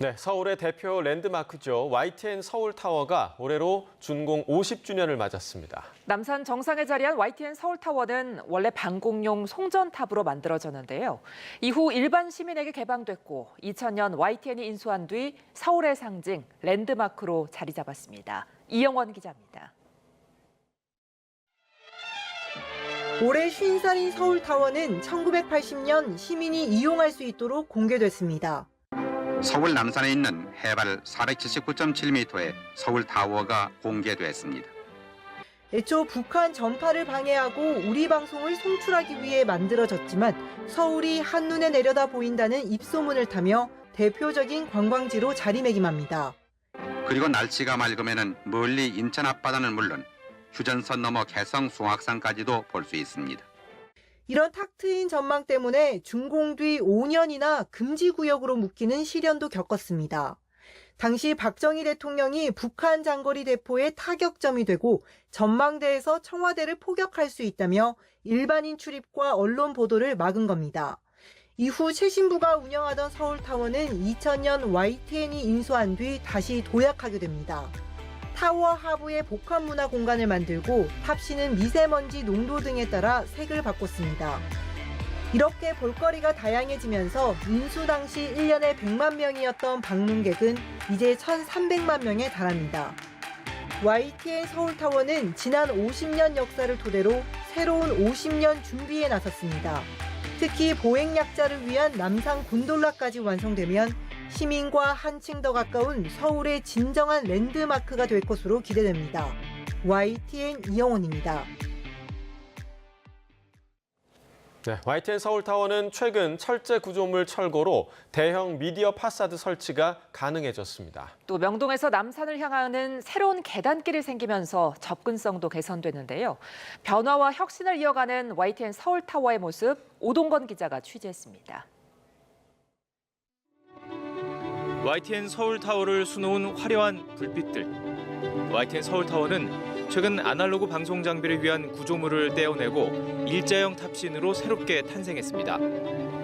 네, 서울의 대표 랜드마크죠. YTN 서울타워가 올해로 준공 50주년을 맞았습니다. 남산 정상에 자리한 YTN 서울타워는 원래 방공용 송전탑으로 만들어졌는데요. 이후 일반 시민에게 개방됐고 2000년 YTN이 인수한 뒤 서울의 상징 랜드마크로 자리 잡았습니다. 이영원 기자입니다. 올해 50살인 서울타워는 1980년 시민이 이용할 수 있도록 공개됐습니다. 서울 남산에 있는 해발 479.7m의 서울타워가 공개됐습니다. 애초 북한 전파를 방해하고 우리 방송을 송출하기 위해 만들어졌지만 서울이 한눈에 내려다 보인다는 입소문을 타며 대표적인 관광지로 자리매김합니다. 그리고 날씨가 맑으면 멀리 인천 앞바다는 물론 휴전선 넘어 개성 송악산까지도 볼 수 있습니다. 이런 탁 트인 전망 때문에 준공 뒤 5년이나 금지구역으로 묶이는 시련도 겪었습니다. 당시 박정희 대통령이 북한 장거리 대포의 타격점이 되고 전망대에서 청와대를 포격할 수 있다며 일반인 출입과 언론 보도를 막은 겁니다. 이후 최신부가 운영하던 서울타워는 2000년 YTN이 인수한 뒤 다시 도약하게 됩니다. 타워 하부에 복합문화 공간을 만들고 탑시는 미세먼지 농도 등에 따라 색을 바꿨습니다. 이렇게 볼거리가 다양해지면서 인수 당시 1년에 100만 명이었던 방문객은 이제 1,300만 명에 달합니다. YTN 서울타워는 지난 50년 역사를 토대로 새로운 50년 준비에 나섰습니다. 특히 보행약자를 위한 남산 곤돌라까지 완성되면 시민과 한층 더 가까운 서울의 진정한 랜드마크가 될 것으로 기대됩니다. YTN 이영원입니다. 네, YTN 서울타워는 최근 철제 구조물 철거로 대형 미디어 파사드 설치가 가능해졌습니다. 또 명동에서 남산을 향하는 새로운 계단길이 생기면서 접근성도 개선됐는데요. 변화와 혁신을 이어가는 YTN 서울타워의 모습 오동건 기자가 취재했습니다. YTN 서울타워를 수놓은 화려한 불빛들. YTN 서울타워는 최근 아날로그 방송 장비를 위한 구조물을 떼어내고 일자형 탑신으로 새롭게 탄생했습니다.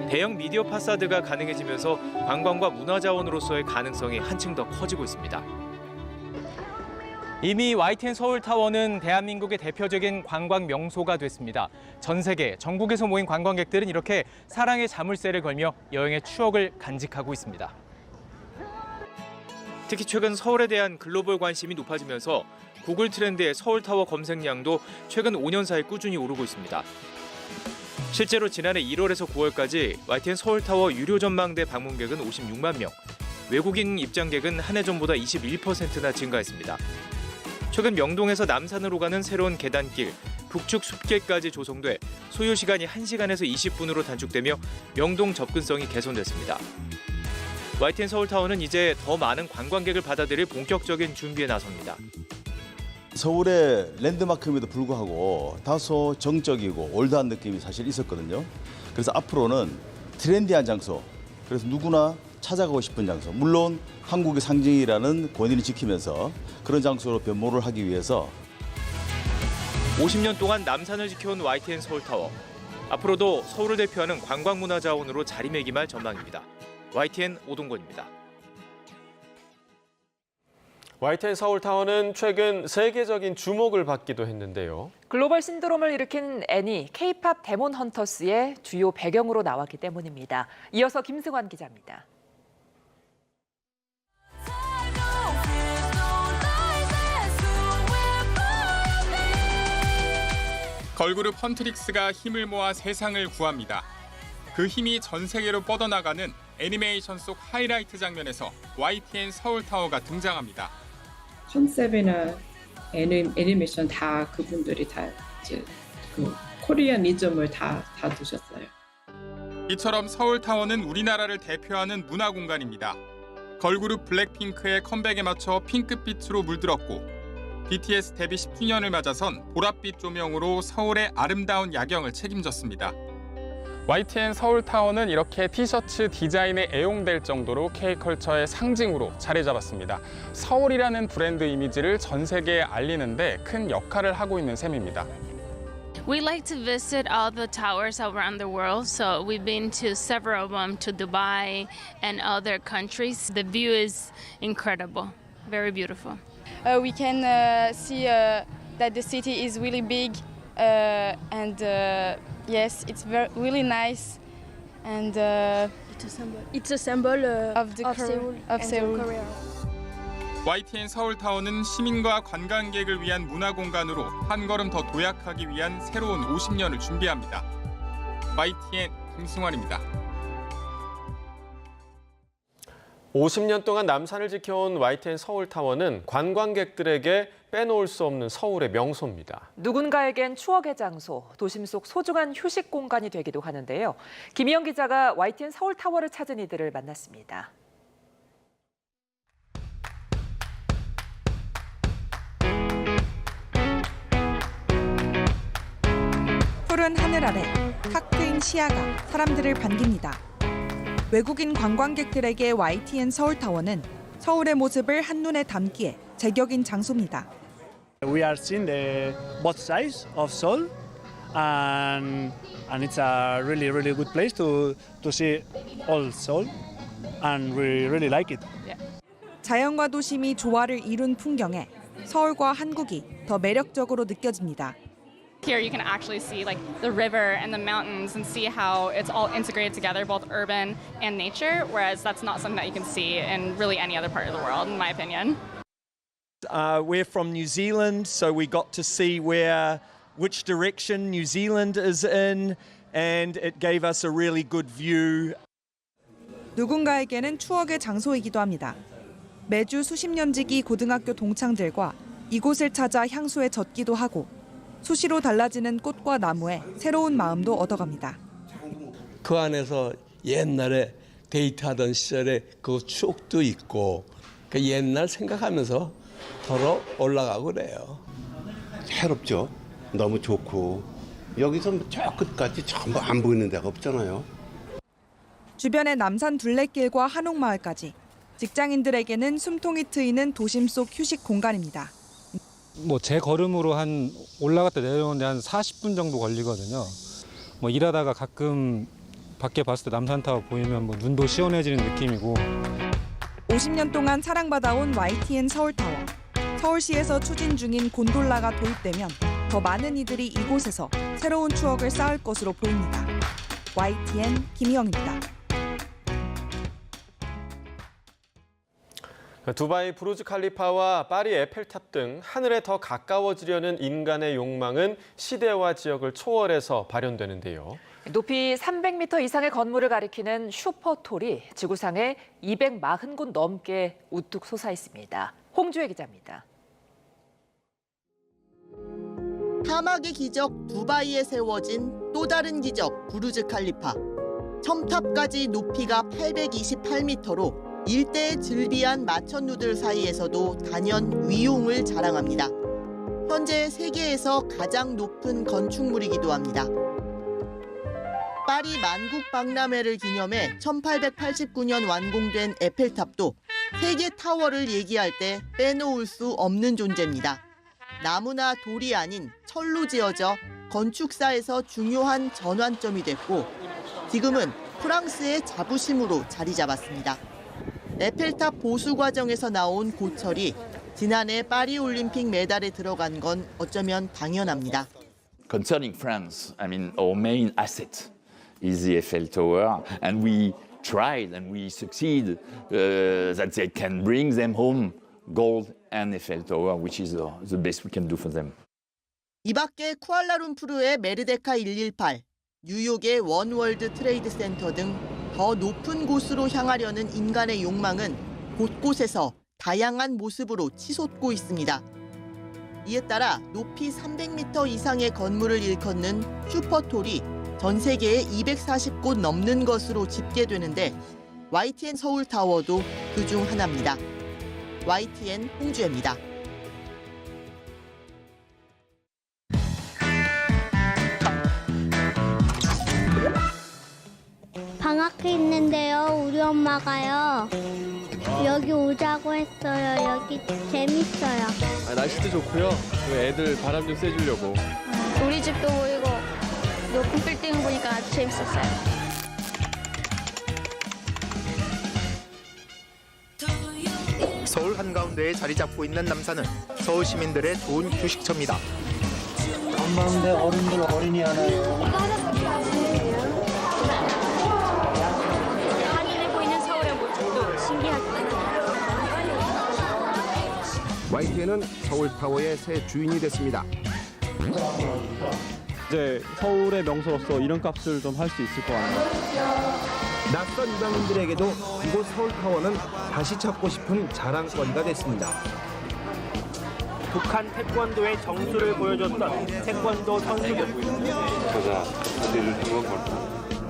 대형 미디어 파사드가 가능해지면서 관광과 문화자원으로서의 가능성이 한층 더 커지고 있습니다. 이미 YTN 서울타워는 대한민국의 대표적인 관광 명소가 됐습니다. 전 세계, 전국에서 모인 관광객들은 이렇게 사랑의 자물쇠를 걸며 여행의 추억을 간직하고 있습니다. 특히 최근 서울에 대한 글로벌 관심이 높아지면서 구글 트렌드의 서울타워 검색량도 최근 5년 사이 꾸준히 오르고 있습니다. 실제로 지난해 1월에서 9월까지 YTN 서울타워 유료 전망대 방문객은 56만 명, 외국인 입장객은 한 해 전보다 21%나 증가했습니다. 최근 명동에서 남산으로 가는 새로운 계단길, 북측 숲길까지 조성돼 소요 시간이 1시간에서 20분으로 단축되며 명동 접근성이 개선됐습니다. YTN 서울타워는 이제 더 많은 관광객을 받아들일 본격적인 준비에 나섭니다. 서울의 랜드마크임에도 불구하고 다소 정적이고 올드한 느낌이 사실 있었거든요. 그래서 앞으로는 트렌디한 장소, 그래서 누구나 찾아가고 싶은 장소, 물론 한국의 상징이라는 권위를 지키면서 그런 장소로 변모를 하기 위해서 50년 동안 남산을 지켜온 YTN 서울타워. 앞으로도 서울을 대표하는 관광문화자원으로 자리매김할 전망입니다. YTN 오동건입니다. YTN 서울타워는 최근 세계적인 주목을 받기도 했는데요. 글로벌 신드롬을 일으킨 애니 K-팝 데몬 헌터스의 주요 배경으로 나왔기 때문입니다. 이어서 김승환 기자입니다. 걸그룹 헌트릭스가 힘을 모아 세상을 구합니다. 그 힘이 전 세계로 뻗어나가는 애니메이션 속 하이라이트 장면에서 YTN 서울타워가 등장합니다. 컨셉이나 애니메이션 다 그분들이 다 이제 그 코리아니즘을 다 두셨어요. 이처럼 서울타워는 우리나라를 대표하는 문화 공간입니다. 걸그룹 블랙핑크의 컴백에 맞춰 핑크빛으로 물들었고 BTS 데뷔 10주년을 맞아선 보랏빛 조명으로 서울의 아름다운 야경을 책임졌습니다. YTN 서울타워는 이렇게 티셔츠 디자인에 애용될 정도로 K컬처의 상징으로 자리 잡았습니다. 서울이라는 브랜드 이미지를 전 세계에 알리는 데 큰 역할을 하고 있는 셈입니다. We like to visit all the towers around the world, so we've been to several of them, to Dubai and other countries. The view is incredible, very beautiful. We can see that the city is really big, and yes, it's really nice, and it's a symbol of Seoul. YTN 서울타워는 시민과 관광객을 위한 문화공간으로 한 걸음 더 도약하기 위한 새로운 50년을 준비합니다. YTN 김승환입니다. 50년 동안 남산을 지켜온 YTN 서울타워는 관광객들에게 빼놓을 수 없는 서울의 명소입니다. 누군가에겐 추억의 장소, 도심 속 소중한 휴식 공간이 되기도 하는데요. 김희영 기자가 YTN 서울타워를 찾은 이들을 만났습니다. 푸른 하늘 아래 탁 트인 시야가 사람들을 반깁니다. 외국인 관광객들에게 YTN 서울타워는 서울의 모습을 한눈에 담기에 제격인 장소입니다. We are seeing both sides of Seoul, and it's a really good place to see all Seoul, and we really like it. 자연과 도심이 조화를 이룬 풍경에 서울과 한국이 더 매력적으로 느껴집니다. Here you can actually see like the river and the mountains and see how it's all integrated together, both urban and nature, whereas that's not something that you can see in really any other part of the world, in my opinion. We're from New Zealand, so we got to see which direction New Zealand is in, and it gave us a really good view. 누군가에게는 추억의 장소이기도 합니다. 매주 수십 년 지기 고등학교 동창들과 이곳을 찾아 향수에 젖기도 하고 수시로 달라지는 꽃과 나무에 새로운 마음도 얻어갑니다. 그 안에서 옛날에 데이트하던 시절에 그 추억도 있고 그 옛날 생각하면서 더러 올라가고 그래요. 새롭죠. 너무 좋고 여기서 저 끝까지 전부 안 보이는 데가 없잖아요. 주변의 남산 둘레길과 한옥마을까지 직장인들에게는 숨통이 트이는 도심 속 휴식 공간입니다. 제 걸음으로 한 올라갔다 내려오는데 한 40분 정도 걸리거든요. 일하다가 가끔 밖에 봤을 때 남산타워 보이면 눈도 시원해지는 느낌이고. 50년 동안 사랑받아온 YTN 서울타워. 서울시에서 추진 중인 곤돌라가 도입되면 더 많은 이들이 이곳에서 새로운 추억을 쌓을 것으로 보입니다. YTN 김희영입니다. 두바이 부르즈 칼리파와 파리 에펠탑 등 하늘에 더 가까워지려는 인간의 욕망은 시대와 지역을 초월해서 발현되는데요. 높이 300m 이상의 건물을 가리키는 슈퍼톨이 지구상에 240곳 넘게 우뚝 솟아 있습니다. 홍주혜 기자입니다. 사막의 기적 두바이에 세워진 또 다른 기적 부르즈 칼리파. 첨탑까지 높이가 828m로 일대의 즐비한 마천루들 사이에서도 단연 위용을 자랑합니다. 현재 세계에서 가장 높은 건축물이기도 합니다. 파리 만국 박람회를 기념해 1889년 완공된 에펠탑도 세계 타워를 얘기할 때 빼놓을 수 없는 존재입니다. 나무나 돌이 아닌 철로 지어져 건축사에서 중요한 전환점이 됐고 지금은 프랑스의 자부심으로 자리 잡았습니다. 에펠탑 보수 과정에서 나온 고철이 지난해 파리 올림픽 메달에 들어간 건 어쩌면 당연합니다. Concerning France, our main asset is the Eiffel Tower, and we tried and we succeed that they can bring them home gold and Eiffel Tower, which is the best we can do for them. 이 밖에 쿠알라룸푸르의 메르데카 118, 뉴욕의 원월드 트레이드 센터 등 더 높은 곳으로 향하려는 인간의 욕망은 곳곳에서 다양한 모습으로 치솟고 있습니다. 이에 따라 높이 300m 이상의 건물을 일컫는 슈퍼톨이 전 세계에 240곳 넘는 것으로 집계되는데 YTN 서울타워도 그중 하나입니다. YTN 홍주혜입니다. 방학회 있는데요. 우리 엄마가요. 여기 오자고 했어요. 여기 재밌어요. 날씨도 좋고요. 애들 바람 좀 쐬주려고. 우리 집도 보이고 높은 빌딩 보니까 아주 재밌었어요. 서울 한가운데에 자리 잡고 있는 남산은 서울 시민들의 좋은 휴식처입니다. 한가운데 어른들 어린이 하나요. 한눈에 보이는 서울의 모습도 신기하죠. YTN은 서울타워의 새 주인이 됐습니다. 이제 서울의 명소로서 이름값을 좀 할 수 있을 것 같아요. 낯선 이방인들에게도 이곳 서울타워는 다시 찾고 싶은 자랑거리가 됐습니다. 북한 태권도의 정수를 보여줬던 태권도 선수들.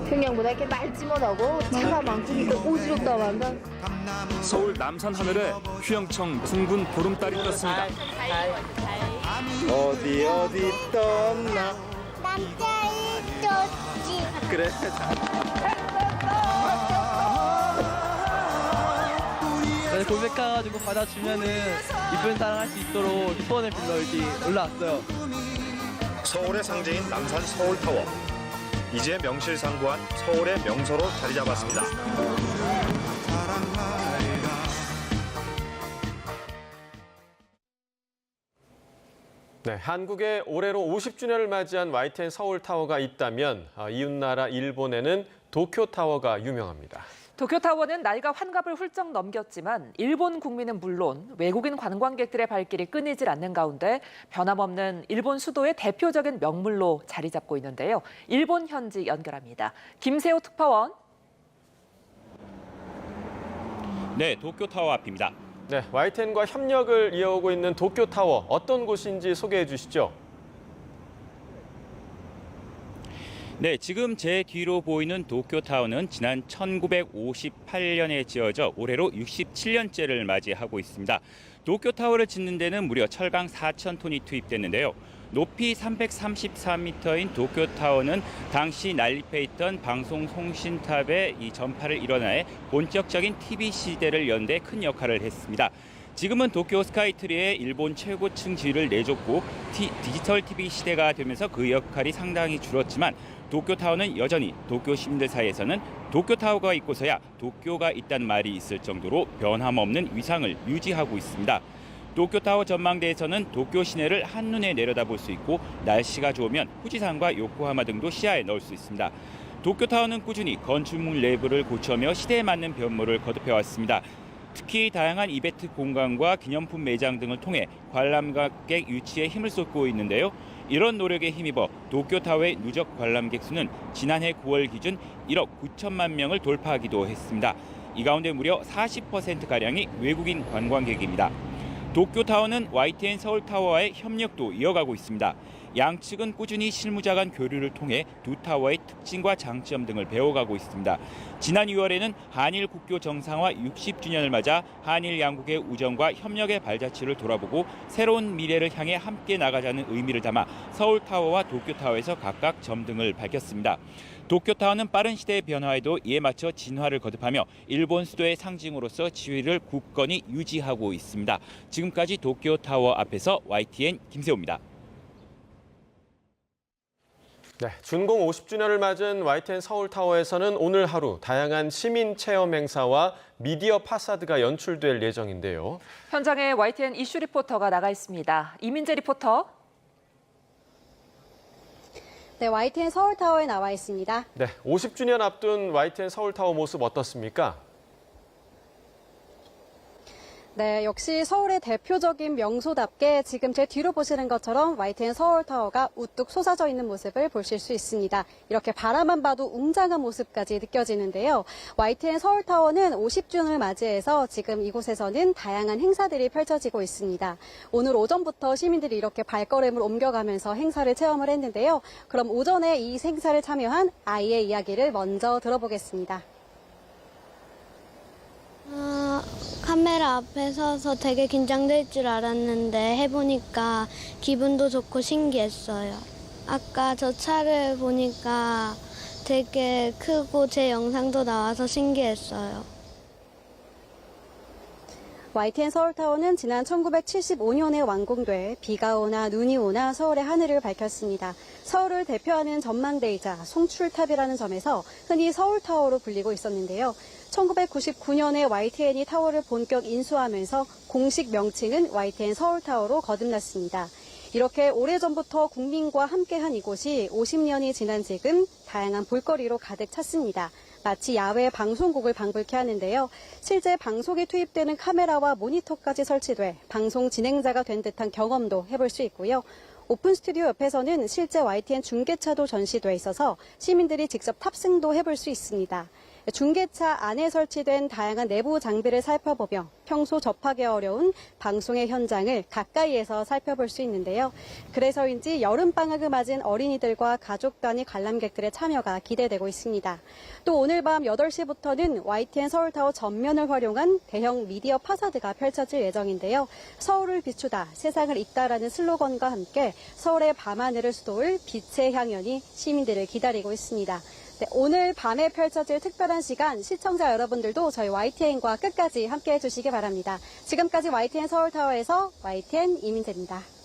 평양보다 이렇게 맑지 못하고 차가 많고 어지럽다고 한다. 서울 남산 하늘에 휘영청 둥근 보름달이 떴습니다. 어디 떴나? 남자이 떴지. 그래. 고백해가지고 받아주면은 이쁜 사랑할 수 있도록 소원을 빌러 여기 올라왔어요. 서울의 상징인 남산 서울타워. 이제 명실상부한 서울의 명소로 자리 잡았습니다. 네, 한국의 올해로 50주년을 맞이한 YTN 서울타워가 있다면 이웃나라 일본에는 도쿄타워가 유명합니다. 도쿄타워는 나이가 환갑을 훌쩍 넘겼지만 일본 국민은 물론 외국인 관광객들의 발길이 끊이질 않는 가운데 변함없는 일본 수도의 대표적인 명물로 자리 잡고 있는데요. 일본 현지 연결합니다. 김세호 특파원. 네, 도쿄타워 앞입니다. 네, YTN과 협력을 이어오고 있는 도쿄타워, 어떤 곳인지 소개해 주시죠. 네, 지금 제 뒤로 보이는 도쿄타워는 지난 1958년에 지어져 올해로 67년째를 맞이하고 있습니다. 도쿄타워를 짓는 데는 무려 철강 4,000톤이 투입됐는데요. 높이 334m인 도쿄타워는 당시 난립해 있던 방송통신탑의 이 전파를 일원화해 본격적인 TV 시대를 연 데 큰 역할을 했습니다. 지금은 도쿄 스카이트리의 일본 최고층 지위를 내줬고 디지털 TV 시대가 되면서 그 역할이 상당히 줄었지만 도쿄타워는 여전히 도쿄 시민들 사이에서는 도쿄타워가 있고서야 도쿄가 있다는 말이 있을 정도로 변함없는 위상을 유지하고 있습니다. 도쿄타워 전망대에서는 도쿄 시내를 한눈에 내려다볼 수 있고 날씨가 좋으면 후지산과 요코하마 등도 시야에 넣을 수 있습니다. 도쿄타워는 꾸준히 건축물 내부를 고쳐며 시대에 맞는 변모를 거듭해왔습니다. 특히 다양한 이벤트 공간과 기념품 매장 등을 통해 관람객 유치에 힘을 쏟고 있는데요. 이런 노력에 힘입어 도쿄타워의 누적 관람객 수는 지난해 9월 기준 1억 9천만 명을 돌파하기도 했습니다. 이 가운데 무려 40%가량이 외국인 관광객입니다. 도쿄타워는 YTN 서울타워와의 협력도 이어가고 있습니다. 양측은 꾸준히 실무자 간 교류를 통해 두 타워의 특징과 장점 등을 배워가고 있습니다. 지난 6월에는 한일 국교 정상화 60주년을 맞아 한일 양국의 우정과 협력의 발자취를 돌아보고 새로운 미래를 향해 함께 나가자는 의미를 담아 서울타워와 도쿄타워에서 각각 점등을 밝혔습니다. 도쿄타워는 빠른 시대의 변화에도 이에 맞춰 진화를 거듭하며 일본 수도의 상징으로서 지위를 굳건히 유지하고 있습니다. 지금까지 도쿄타워 앞에서 YTN 김세호입니다. 네, 준공 50주년을 맞은 YTN 서울타워에서는 오늘 하루 다양한 시민 체험 행사와 미디어 파사드가 연출될 예정인데요. 현장에 YTN 이슈 리포터가 나가 있습니다. 이민재 리포터. 네, YTN 서울타워에 나와 있습니다. 네, 50주년 앞둔 YTN 서울타워 모습 어떻습니까? 네, 역시 서울의 대표적인 명소답게 지금 제 뒤로 보시는 것처럼 YTN 서울타워가 우뚝 솟아져 있는 모습을 보실 수 있습니다. 이렇게 바라만 봐도 웅장한 모습까지 느껴지는데요. YTN 서울타워는 50주년을 맞이해서 지금 이곳에서는 다양한 행사들이 펼쳐지고 있습니다. 오늘 오전부터 시민들이 이렇게 발걸음을 옮겨가면서 행사를 체험을 했는데요. 그럼 오전에 이 행사를 참여한 아이의 이야기를 먼저 들어보겠습니다. 카메라 앞에 서서 되게 긴장될 줄 알았는데 해보니까 기분도 좋고 신기했어요. 아까 저 차를 보니까 되게 크고 제 영상도 나와서 신기했어요. YTN 서울타워는 지난 1975년에 완공돼 비가 오나 눈이 오나 서울의 하늘을 밝혔습니다. 서울을 대표하는 전망대이자 송출탑이라는 점에서 흔히 서울타워로 불리고 있었는데요. 1999년에 YTN이 타워를 본격 인수하면서 공식 명칭은 YTN 서울타워로 거듭났습니다. 이렇게 오래전부터 국민과 함께한 이곳이 50년이 지난 지금 다양한 볼거리로 가득 찼습니다. 마치 야외 방송국을 방불케 하는데요. 실제 방송에 투입되는 카메라와 모니터까지 설치돼 방송 진행자가 된 듯한 경험도 해볼 수 있고요. 오픈 스튜디오 옆에서는 실제 YTN 중계차도 전시돼 있어서 시민들이 직접 탑승도 해볼 수 있습니다. 중계차 안에 설치된 다양한 내부 장비를 살펴보며 평소 접하기 어려운 방송의 현장을 가까이에서 살펴볼 수 있는데요. 그래서인지 여름방학을 맞은 어린이들과 가족 단위 관람객들의 참여가 기대되고 있습니다. 또 오늘 밤 8시부터는 YTN 서울타워 전면을 활용한 대형 미디어 파사드가 펼쳐질 예정인데요. 서울을 비추다, 세상을 잇다라는 슬로건과 함께 서울의 밤하늘을 수도울 빛의 향연이 시민들을 기다리고 있습니다. 네, 오늘 밤에 펼쳐질 특별한 시간 시청자 여러분들도 저희 YTN과 끝까지 함께해 주시기 바랍니다. 지금까지 YTN 서울타워에서 YTN 이민재입니다.